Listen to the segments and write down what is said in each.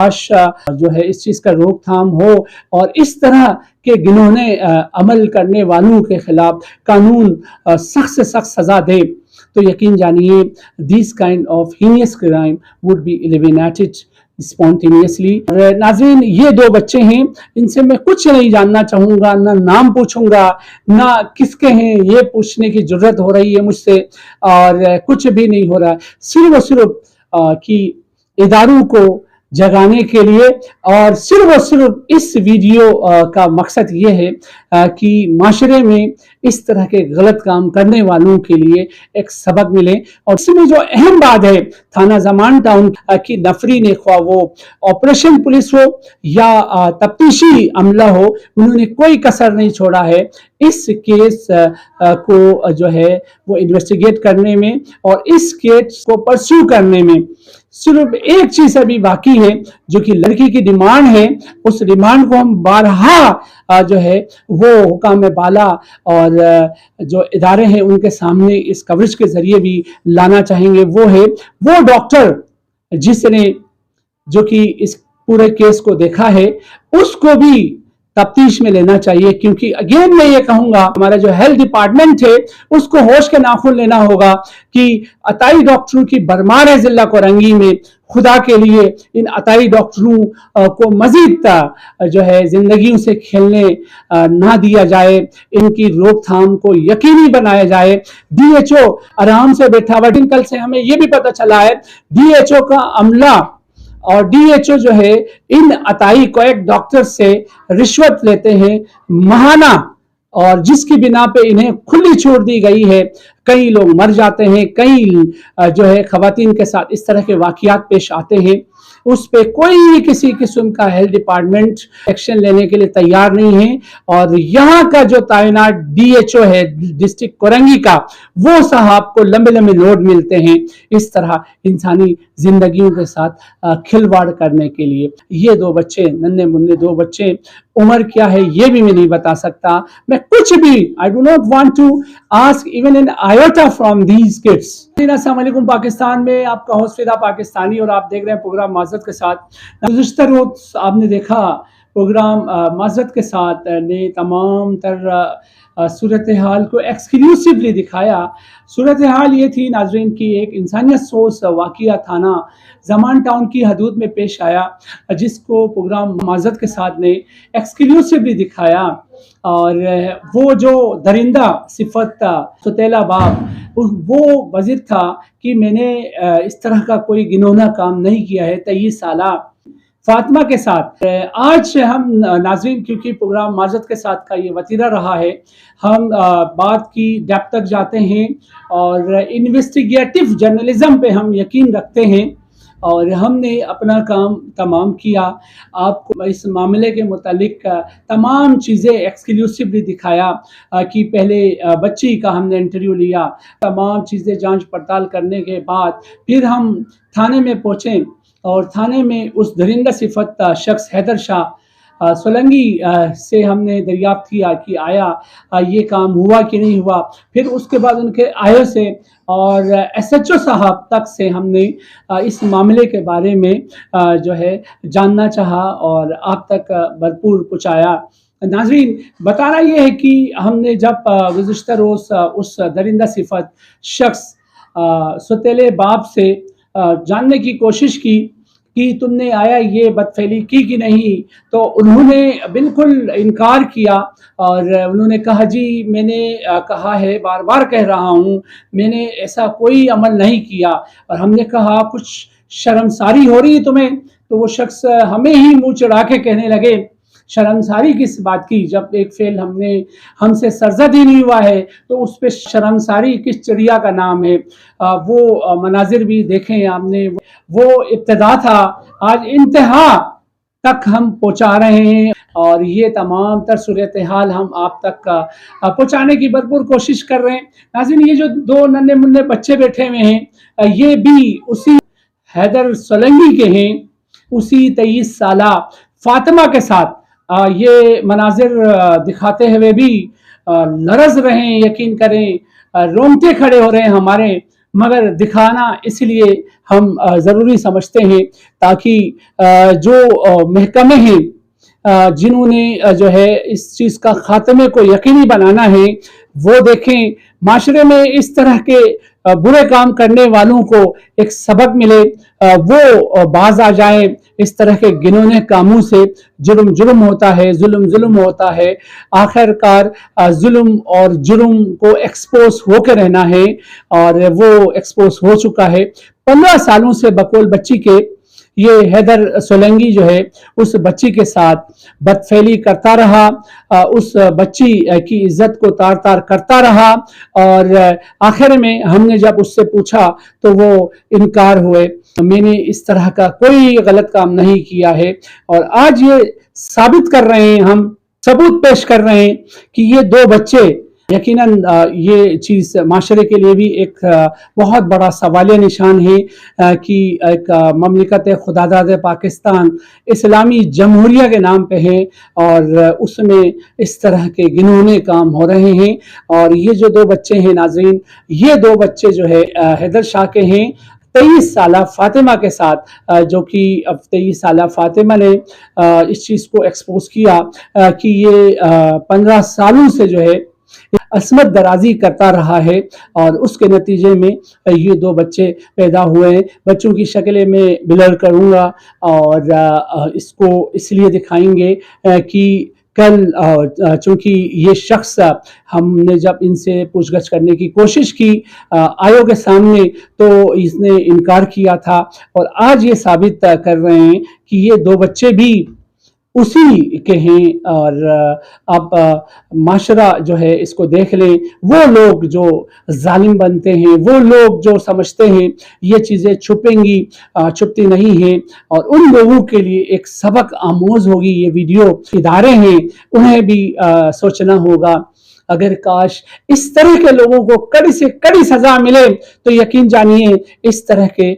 جو ہے اس چیز کا روک تھام ہو اور اس طرح کے گنونے عمل کرنے والوں کے خلاف قانون سخت سے سخت سزا دے تو یقین جانیے this kind of heinous crime would be eliminated spontaneously. ناظرین یہ دو بچے ہیں، ان سے میں کچھ نہیں جاننا چاہوں گا، نہ نام پوچھوں گا، نہ کس کے ہیں یہ پوچھنے کی ضرورت ہو رہی ہے مجھ سے، اور کچھ بھی نہیں ہو رہا، صرف اور صرف کہ اداروں کو جگانے کے لیے، اور صرف اس ویڈیو کا مقصد یہ ہے کہ معاشرے میں اس طرح کے غلط کام کرنے والوں کے لیے ایک سبق ملے۔ اور اس میں جو اہم بات ہے، تھانہ زمان ٹاؤن کی نفری نے، خواہ وہ آپریشن پولیس ہو یا تفتیشی عملہ ہو، انہوں نے کوئی کسر نہیں چھوڑا ہے اس کیس کو جو ہے وہ انویسٹیگیٹ کرنے میں اور اس کیس کو پرسیو کرنے میں۔ صرف ایک چیز ابھی باقی ہے جو کہ لڑکی کی ڈیمانڈ ہے، اس ڈیمانڈ کو ہم بارہا جو ہے وہ حکام بالا اور جو ادارے ہیں ان کے سامنے اس کوریج کے ذریعے بھی لانا چاہیں گے۔ وہ ہے وہ ڈاکٹر جس نے جو کہ اس پورے کیس کو دیکھا ہے، اس کو بھی تفتیش میں لینا چاہیے، کیونکہ اگین میں یہ کہوں گا ہمارا جو ہیلتھ ڈپارٹمنٹ ہے اس کو ہوش کے ناخن لینا ہوگا کہ عطائی ڈاکٹروں کی بھرمار ہے ضلع کورنگی میں۔ خدا کے لیے ان عطائی ڈاکٹروں کو مزید جو ہے زندگیوں سے کھیلنے نہ دیا جائے، ان کی روک تھام کو یقینی بنایا جائے۔ ڈی ایچ او آرام سے بیٹھا ہوا، کل سے ہمیں یہ بھی پتہ چلا ہے ڈی ایچ او کا عملہ اور ڈی ایچ او جو ہے ان عطائی کو ایک ڈاکٹر سے رشوت لیتے ہیں ماہانہ، اور جس کی بنا پہ انہیں کھلی چھوڑ دی گئی ہے۔ کئی لوگ مر جاتے ہیں، کئی جو ہے خواتین کے ساتھ اس طرح کے واقعات پیش آتے ہیں، اس پہ کوئی کسی قسم کا ہیلتھ ڈپارٹمنٹ ایکشن لینے کے لیے تیار نہیں ہے۔ اور یہاں کا جو تعینات ڈی ایچ او ہے ڈسٹرکٹ کورنگی کا، وہ صاحب کو لمبے لمبے نوٹ ملتے ہیں اس طرح انسانی زندگیوں کے ساتھ کھلواڑ کرنے کے لیے۔ یہ دو بچے، ننھے منھے دو بچے، عمر کیا ہے یہ بھی میں نہیں بتا سکتا، میں کچھ بھی I do not want to ask even an iota from these kids۔ السلام علیکم، پاکستان میں آپ کا ہوسٹ فدا پاکستانی، اور آپ دیکھ رہے ہیں پروگرام معذرت کے ساتھ۔ گزشتہ روز آپ نے دیکھا پروگرام معذرت کے ساتھ نے تمام تر صورتحال کو ایکسکلوسیولی دکھایا۔ صورتحال یہ تھی ناظرین کی ایک انسانیت سوز واقعہ تھانہ زمان ٹاؤن کی حدود میں پیش آیا، جس کو پروگرام معذرت کے ساتھ نے ایکسکلوسیولی دکھایا۔ اور وہ جو درندہ صفت ستیلا باپ، وہ وزیر تھا کہ میں نے اس طرح کا کوئی گنونا کام نہیں کیا ہے 23 سالہ فاطمہ کے ساتھ۔ آج ہم ناظرین، کیونکہ پروگرام معذرت کے ساتھ کا یہ وتیرہ رہا ہے، ہم بات کی ڈیپتھ تک جاتے ہیں اور انویسٹیگیٹو جرنلزم پہ ہم یقین رکھتے ہیں، اور ہم نے اپنا کام تمام کیا۔ آپ کو اس معاملے کے متعلق تمام چیزیں ایکسکلوسیولی دکھایا کہ پہلے بچی کا ہم نے انٹرویو لیا، تمام چیزیں جانچ پڑتال کرنے کے بعد پھر ہم تھانے میں پہنچے، اور تھانے میں اس درندہ صفت شخص حیدر شاہ سولنگی سے ہم نے دریافت کیا کہ آیا یہ کام ہوا کہ نہیں ہوا۔ پھر اس کے بعد ان کے آئیو سے اور ایس ایچ او صاحب تک سے ہم نے اس معاملے کے بارے میں جو ہے جاننا چاہا اور آپ تک بھرپور پہنچایا۔ ناظرین، بتانا یہ ہے کہ ہم نے جب گزشتہ روز اس درندہ صفت شخص ستیلے باپ سے جاننے کی کوشش کی کہ تم نے آیا یہ بدفعلی کی کہ نہیں، تو انہوں نے بالکل انکار کیا، اور انہوں نے کہا جی میں نے کہا ہے، بار بار کہہ رہا ہوں میں نے ایسا کوئی عمل نہیں کیا۔ اور ہم نے کہا کچھ شرمساری ہو رہی ہے تمہیں؟ تو وہ شخص ہمیں ہی منہ چڑھا کے کہنے لگے شرمساری کس بات کی، جب ایک فعل ہم سے سرزد ہی نہیں ہوا ہے تو اس پہ شرمساری کس چڑیا کا نام ہے۔ وہ مناظر بھی دیکھیں آپ نے، وہ ابتدا تھا، آج انتہا تک ہم پہنچا رہے ہیں، اور یہ تمام تر صورتحال ہم آپ تک پہنچانے کی بھرپور کوشش کر رہے ہیں۔ ناظرین، یہ جو دو ننھے منھے بچے بیٹھے ہوئے ہیں، یہ بھی اسی حیدر سولنگی کے ہیں، اسی 23 سالہ فاطمہ کے ساتھ یہ مناظر دکھاتے ہوئے بھی لرز رہے ہیں، یقین کریں رونگٹے کھڑے ہو رہے ہیں ہمارے، مگر دکھانا اس لیے ہم ضروری سمجھتے ہیں تاکہ جو محکمے ہیں جنہوں نے جو ہے اس چیز کا خاتمے کو یقینی بنانا ہے وہ دیکھیں، معاشرے میں اس طرح کے برے کام کرنے والوں کو ایک سبق ملے، وہ باز آ جائیں اس طرح کے گنونے کاموں سے۔ جرم جرم ہوتا ہے، ظلم ظلم ہوتا ہے، آخر کار ظلم اور جرم کو ایکسپوز ہو کے رہنا ہے، اور وہ ایکسپوز ہو چکا ہے 15 سالوں سے بقول بچی کے۔ یہ حیدر سولنگی جو ہے اس بچی کے ساتھ بدفعلی کرتا رہا، اس بچی کی عزت کو تار تار کرتا رہا، اور آخر میں ہم نے جب اس سے پوچھا تو وہ انکار ہوئے، میں نے اس طرح کا کوئی غلط کام نہیں کیا ہے۔ اور آج یہ ثابت کر رہے ہیں، ہم ثبوت پیش کر رہے ہیں کہ یہ دو بچے، یقیناً یہ چیز معاشرے کے لیے بھی ایک بہت بڑا سوالیہ نشان ہے کہ ایک مملکت خداداد پاکستان اسلامی جمہوریہ کے نام پہ ہے، اور اس میں اس طرح کے گنونے کام ہو رہے ہیں۔ اور یہ جو دو بچے ہیں ناظرین، یہ دو بچے جو ہے حیدر شاہ کے ہیں، 23 سالہ فاطمہ کے ساتھ، جو کہ اب 23 سالہ فاطمہ نے اس چیز کو ایکسپوز کیا کہ یہ 15 سالوں سے جو ہے عصمت درازی کرتا رہا ہے، اور اس کے نتیجے میں یہ دو بچے پیدا ہوئے ہیں۔ بچوں کی شکلیں میں بلر کروں گا، اور اس کو اس لیے دکھائیں گے کہ کل چونکہ یہ شخص، ہم نے جب ان سے پوچھ گچھ کرنے کی کوشش کی آیو کے سامنے تو اس نے انکار کیا تھا، اور آج یہ ثابت کر رہے ہیں کہ یہ دو بچے بھی اسی کے ہیں۔ اور اب معاشرہ جو ہے اس کو دیکھ لیں، وہ لوگ جو ظالم بنتے ہیں، وہ لوگ جو سمجھتے ہیں یہ چیزیں چھپیں گی، چھپتی نہیں ہیں، اور ان لوگوں کے لیے ایک سبق آموز ہوگی یہ ویڈیو۔ ادارے ہیں انہیں بھی سوچنا ہوگا، اگر کاش اس طرح کے لوگوں کو کڑی سے کڑی سزا ملے تو یقین جانیے اس طرح کے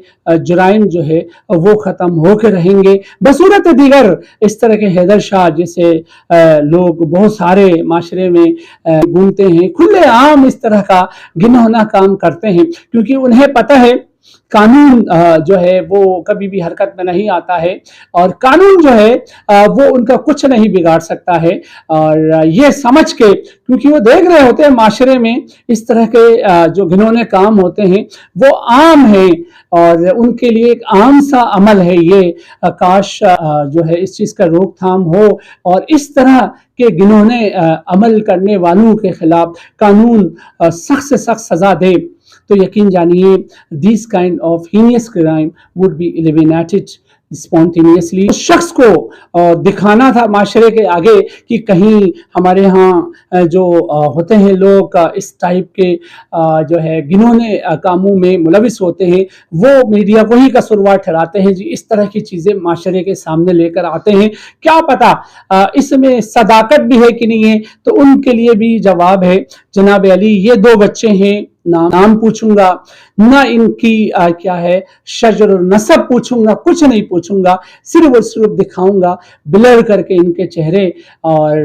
جرائم جو ہے وہ ختم ہو کے رہیں گے۔ بصورت دیگر اس طرح کے حیدر شاہ جیسے لوگ بہت سارے معاشرے میں گھومتے ہیں، کھلے عام اس طرح کا گنہانہ کام کرتے ہیں، کیونکہ انہیں پتہ ہے قانون جو ہے وہ کبھی بھی حرکت میں نہیں آتا ہے، اور قانون جو ہے وہ ان کا کچھ نہیں بگاڑ سکتا ہے۔ اور یہ سمجھ کے، کیونکہ وہ دیکھ رہے ہوتے ہیں معاشرے میں اس طرح کے جو گھنونے کام ہوتے ہیں وہ عام ہیں، اور ان کے لیے ایک عام سا عمل ہے یہ، کاش جو ہے اس چیز کا روک تھام ہو، اور اس طرح کے گنونے عمل کرنے والوں کے خلاف قانون سخت سے سخت سزا دے، تو یقین جانیے these kind of heinous crime would be eliminated spontaneously۔ اس شخص کو دکھانا تھا معاشرے کے آگے کہ کہیں ہمارے ہاں جو ہوتے ہیں لوگ اس ٹائپ کے جو ہے گنونے کاموں میں ملوث ہوتے ہیں، وہ میڈیا کو ہی قصوروار ٹھہراتے ہیں، جی اس طرح کی چیزیں معاشرے کے سامنے لے کر آتے ہیں، کیا پتا اس میں صداقت بھی ہے کہ نہیں ہے۔ تو ان کے لیے بھی جواب ہے جناب علی۔ یہ دو بچے ہیں، نام پوچھوں گا نہ، ان کی کیا ہے شجر و نسب پوچھوں گا، کچھ نہیں پوچھوں گا، صرف اور صرف دکھاؤں گا بلر کر کے ان کے چہرے، اور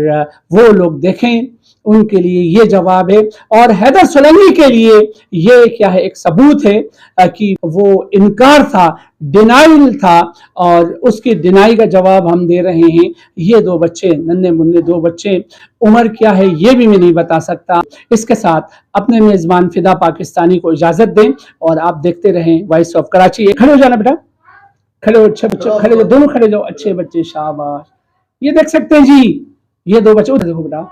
وہ لوگ دیکھیں ان کے لیے یہ جواب ہے۔ اور حیدر سولنگی کے لیے یہ کیا ہے ایک ثبوت ہے کہ وہ انکار تھا، ڈینائل تھا، اور اس کی ڈینائی کا جواب ہم دے رہے ہیں۔ یہ دو بچے، ننھے منھے دو بچے، عمر کیا ہے یہ بھی میں نہیں بتا سکتا۔ اس کے ساتھ اپنے میزبان فدا پاکستانی کو اجازت دیں، اور آپ دیکھتے رہیں وائس آف کراچی۔ کھڑے ہو جانا بیٹا، کھڑے ہو، اچھے بچے کھڑے ہو، دونوں کھڑے جاؤ، اچھے بچے، شاباش۔ یہ دیکھ سکتے ہیں جی، یہ دو بچے، دیکھو بیٹا